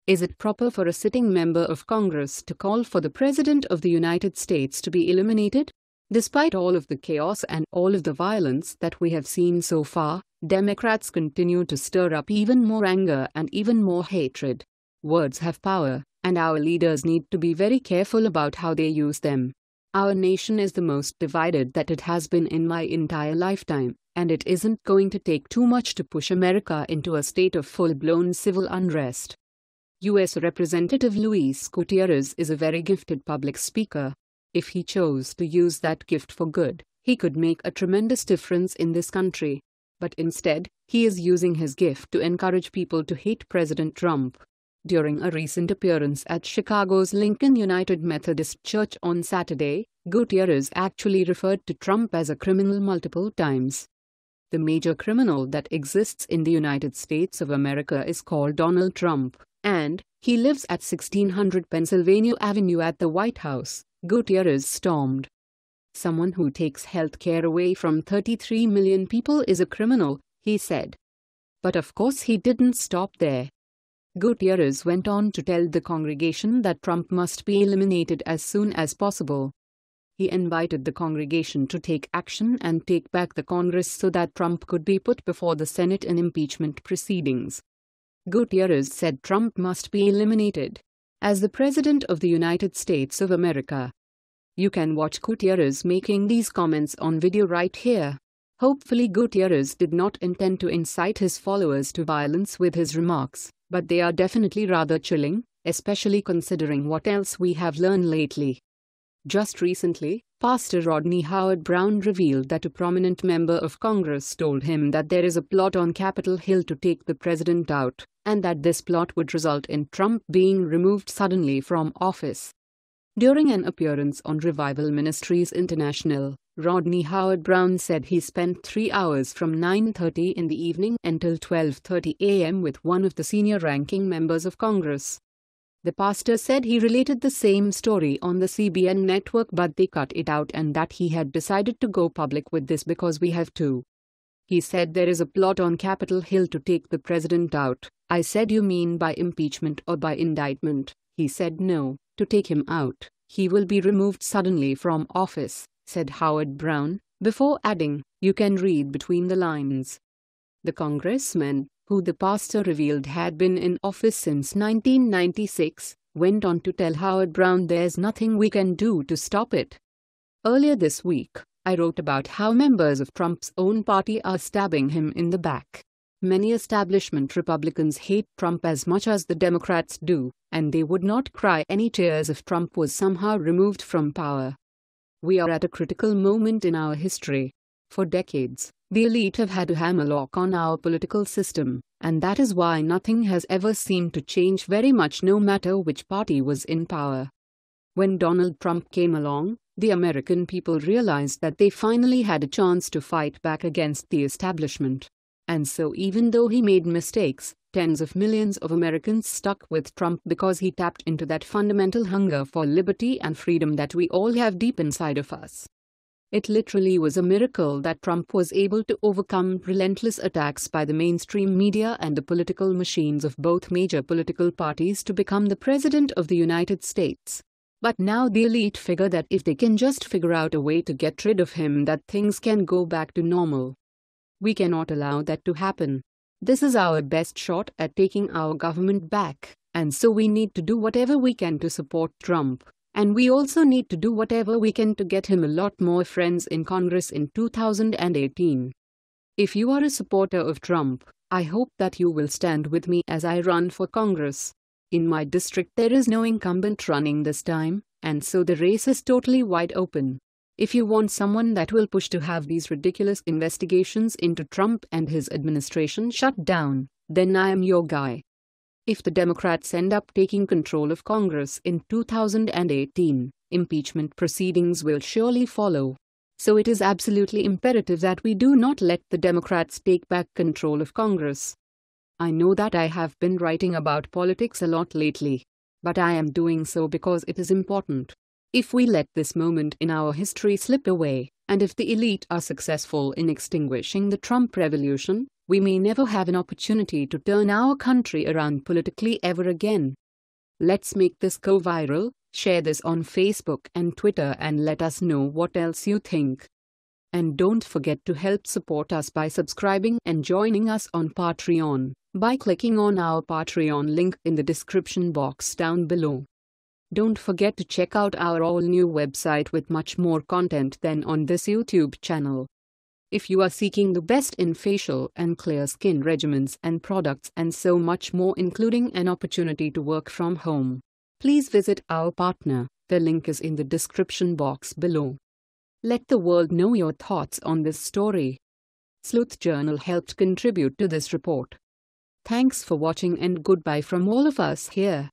Is it proper for a sitting member of Congress to call for the President of the United States to be eliminated? Despite all of the chaos and all of the violence that we have seen so far, Democrats continue to stir up even more anger and even more hatred. Words have power, and our leaders need to be very careful about how they use them. Our nation is the most divided that it has been in my entire lifetime, and it isn't going to take too much to push America into a state of full-blown civil unrest. U.S. Representative Luis Gutierrez is a very gifted public speaker. If he chose to use that gift for good, he could make a tremendous difference in this country. But instead, he is using his gift to encourage people to hate President Trump. During a recent appearance at Chicago's Lincoln United Methodist Church on Saturday, Gutierrez actually referred to Trump as a criminal multiple times. The major criminal that exists in the United States of America is called Donald Trump, and he lives at 1600 Pennsylvania Avenue at the White House, Gutierrez stormed. Someone who takes health care away from 33 million people is a criminal, he said. But of course he didn't stop there. Gutierrez went on to tell the congregation that Trump must be eliminated as soon as possible. He invited the congregation to take action and take back the Congress so that Trump could be put before the Senate in impeachment proceedings. Gutierrez said Trump must be eliminated as the President of the United States of America. You can watch Gutierrez making these comments on video right here. Hopefully Gutierrez did not intend to incite his followers to violence with his remarks, but they are definitely rather chilling, especially considering what else we have learned lately. Just recently, Pastor Rodney Howard-Browne revealed that a prominent member of Congress told him that there is a plot on Capitol Hill to take the president out, and that this plot would result in Trump being removed suddenly from office. During an appearance on Revival Ministries International, Rodney Howard-Browne said he spent 3 hours from 9:30 in the evening until 12:30 a.m. with one of the senior-ranking members of Congress. The pastor said he related the same story on the CBN network, but they cut it out, and that he had decided to go public with this because we have to. He said there is a plot on Capitol Hill to take the president out. I said, you mean by impeachment or by indictment? He said no, to take him out. He will be removed suddenly from office, said Howard-Browne, before adding, you can read between the lines. The congressman, who the pastor revealed had been in office since 1996, went on to tell Howard-Browne there's nothing we can do to stop it. Earlier this week, I wrote about how members of Trump's own party are stabbing him in the back. Many establishment Republicans hate Trump as much as the Democrats do, and they would not cry any tears if Trump was somehow removed from power. We are at a critical moment in our history. For decades, the elite have had a hammerlock on our political system, and that is why nothing has ever seemed to change very much no matter which party was in power. When Donald Trump came along, the American people realized that they finally had a chance to fight back against the establishment. And so even though he made mistakes, tens of millions of Americans stuck with Trump because he tapped into that fundamental hunger for liberty and freedom that we all have deep inside of us. It literally was a miracle that Trump was able to overcome relentless attacks by the mainstream media and the political machines of both major political parties to become the President of the United States. But now the elite figure that if they can just figure out a way to get rid of him, that things can go back to normal. We cannot allow that to happen. This is our best shot at taking our government back, and so we need to do whatever we can to support Trump. And we also need to do whatever we can to get him a lot more friends in Congress in 2018. If you are a supporter of Trump, I hope that you will stand with me as I run for Congress. In my district there is no incumbent running this time, and so the race is totally wide open. If you want someone that will push to have these ridiculous investigations into Trump and his administration shut down, then I am your guy. If the Democrats end up taking control of Congress in 2018, impeachment proceedings will surely follow. So it is absolutely imperative that we do not let the Democrats take back control of Congress. I know that I have been writing about politics a lot lately, but I am doing so because it is important. If we let this moment in our history slip away, and if the elite are successful in extinguishing the Trump revolution, we may never have an opportunity to turn our country around politically ever again. Let's make this go viral, share this on Facebook and Twitter and let us know what else you think. And don't forget to help support us by subscribing and joining us on Patreon by clicking on our Patreon link in the description box down below. Don't forget to check out our all-new website with much more content than on this YouTube channel. If you are seeking the best in facial and clear skin regimens and products and so much more, including an opportunity to work from home, please visit our partner. The link is in the description box below. Let the world know your thoughts on this story. Sleuth Journal helped contribute to this report. Thanks for watching and goodbye from all of us here.